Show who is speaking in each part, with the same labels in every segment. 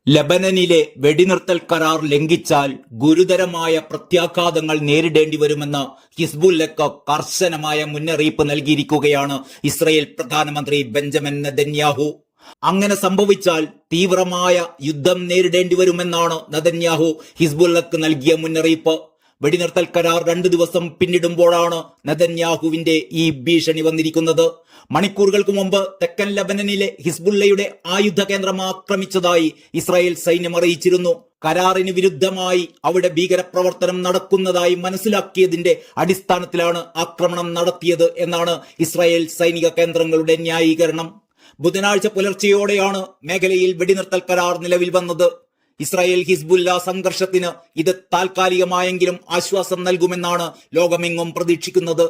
Speaker 1: ലബനനിലെ വെടിനിർത്തൽ കരാർ ലംഘിച്ചാൽ ഗുരുതരമായ പ്രത്യാഘാതങ്ങൾ നേരിടേണ്ടി വരുമെന്ന് ഹിസ്ബുല്ലക്ക് കർശനമായ മുന്നറിയിപ്പ് നൽകിയിരിക്കുകയാണ് ഇസ്രയേൽ പ്രധാനമന്ത്രി ബെഞ്ചമിൻ നെതന്യാഹു. അങ്ങനെ സംഭവിച്ചാൽ തീവ്രമായ യുദ്ധം നേരിടേണ്ടി വരുമെന്നാണ് നെതന്യാഹു ഹിസ്ബുല്ലക്ക് നൽകിയ മുന്നറിയിപ്പ്. വെടിനിർത്തൽ കരാർ 2 ദിവസം പിന്നിടുമ്പോഴാണ് നെതന്യാഹുവിന്റെ ഈ ഭീഷണി വന്നിരിക്കുന്നത്. മണിക്കൂറുകൾക്ക് മുമ്പ് തെക്കൻ ലബനനിലെ ഹിസ്ബുള്ളയുടെ ആയുധ കേന്ദ്രം ആക്രമിച്ചതായി ഇസ്രായേൽ സൈന്യം അറിയിച്ചിരുന്നു. കരാറിന് വിരുദ്ധമായി അവിടെ ഭീകരപ്രവർത്തനം നടക്കുന്നതായി മനസ്സിലാക്കിയതിന്റെ അടിസ്ഥാനത്തിലാണ് ആക്രമണം നടത്തിയത് എന്നാണ് ഇസ്രായേൽ സൈനിക കേന്ദ്രങ്ങളുടെ ന്യായീകരണം. ബുധനാഴ്ച പുലർച്ചെയോടെയാണ് മേഖലയിൽ വെടിനിർത്തൽ കരാർ നിലവിൽ വന്നത്. ഇസ്രായേൽ ഹിസ്ബുല്ല സംഘർഷത്തിന് ഇത് താൽക്കാലികമായെങ്കിലും ആശ്വാസം നൽകുമെന്നാണ് ലോകമെങ്ങും പ്രതീക്ഷിക്കുന്നത്.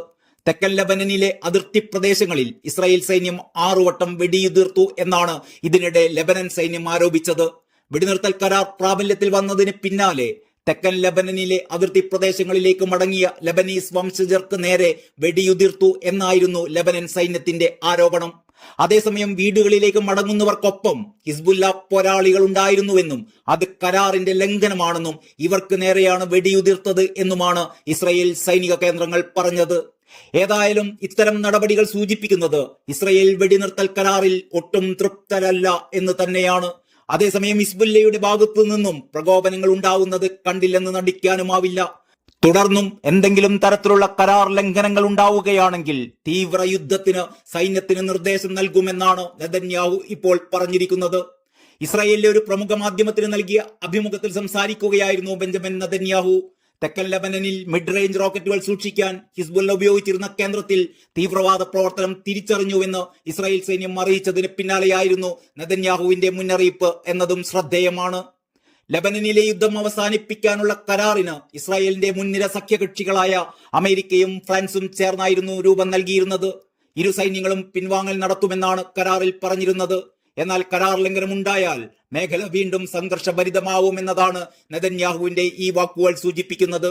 Speaker 1: തെക്കൻ ലബനനിലെ അതിർത്തി പ്രദേശങ്ങളിൽ ഇസ്രായേൽ സൈന്യം 6 വട്ടം വെടിയുതിർത്തു എന്നാണ് ഇതിനിടെ ലബനൻ സൈന്യം ആരോപിച്ചത്. വെടിനിർത്തൽ കരാർ പ്രാബല്യത്തിൽ വന്നതിന് പിന്നാലെ തെക്കൻ ലബനനിലെ അതിർത്തി പ്രദേശങ്ങളിലേക്ക് മടങ്ങിയ ലബനീസ് വംശജർക്ക് നേരെ വെടിയുതിർത്തു എന്നായിരുന്നു ലബനൻ സൈന്യത്തിന്റെ ആരോപണം. അതേസമയം വീടുകളിലേക്ക് മടങ്ങുന്നവർക്കൊപ്പം ഹിസ്ബുല്ല പോരാളികൾ ഉണ്ടായിരുന്നുവെന്നും അത് കരാറിന്റെ ലംഘനമാണെന്നും ഇവർക്ക് നേരെയാണ് വെടിയുതിർത്തത് എന്നുമാണ് ഇസ്രായേൽ സൈനിക കേന്ദ്രങ്ങൾ പറഞ്ഞത്. ഏതായാലും ഇത്തരം നടപടികൾ സൂചിപ്പിക്കുന്നത് ഇസ്രായേൽ വെടിനിർത്തൽ കരാറിൽ ഒട്ടും തൃപ്തരല്ല എന്ന് തന്നെയാണ്. അതേസമയം ഹിസ്ബുല്ലയുടെ ഭാഗത്തു നിന്നും പ്രകോപനങ്ങൾ ഉണ്ടാവുന്നത് കണ്ടില്ലെന്ന് നടിക്കാനുമാവില്ല. തുടർന്നും എന്തെങ്കിലും തരത്തിലുള്ള കരാർ ലംഘനങ്ങൾ ഉണ്ടാവുകയാണെങ്കിൽ തീവ്ര യുദ്ധത്തിന് സൈന്യത്തിന് നിർദ്ദേശം നൽകുമെന്നാണ് നെതന്യാഹു ഇപ്പോൾ പറഞ്ഞിരിക്കുന്നത്. ഇസ്രായേലിലെ ഒരു പ്രമുഖ മാധ്യമത്തിന് നൽകിയ അഭിമുഖത്തിൽ സംസാരിക്കുകയായിരുന്നു ബെഞ്ചമിൻ നെതന്യാഹു. തെക്കൻ ലബനനിൽ മിഡ് റേഞ്ച് റോക്കറ്റുകൾ സൂക്ഷിക്കാൻ ഹിസ്ബുല്ല ഉപയോഗിച്ചിരുന്ന കേന്ദ്രത്തിൽ തീവ്രവാദ പ്രവർത്തനം തിരിച്ചറിഞ്ഞുവെന്ന് ഇസ്രായേൽ സൈന്യം അറിയിച്ചതിന് പിന്നാലെയായിരുന്നു നെതന്യാഹുവിന്റെ മുന്നറിയിപ്പ് എന്നതും ശ്രദ്ധേയമാണ്. ലബനനിലെ യുദ്ധം അവസാനിപ്പിക്കാനുള്ള കരാറിന് ഇസ്രായേലിന്റെ മുൻനിര സഖ്യകക്ഷികളായ അമേരിക്കയും ഫ്രാൻസും ചേർന്നായിരുന്നു രൂപം നൽകിയിരുന്നത്. ഇരു സൈന്യങ്ങളും പിൻവാങ്ങൽ നടത്തുമെന്നാണ് കരാറിൽ പറഞ്ഞിരുന്നത്. എന്നാൽ കരാർ ലംഘനമുണ്ടായാൽ മേഖല വീണ്ടും സംഘർഷഭരിതമാവുമെന്നതാണ് നെതന്യാഹുവിന്റെ ഈ വാക്കുകൾ സൂചിപ്പിക്കുന്നത്.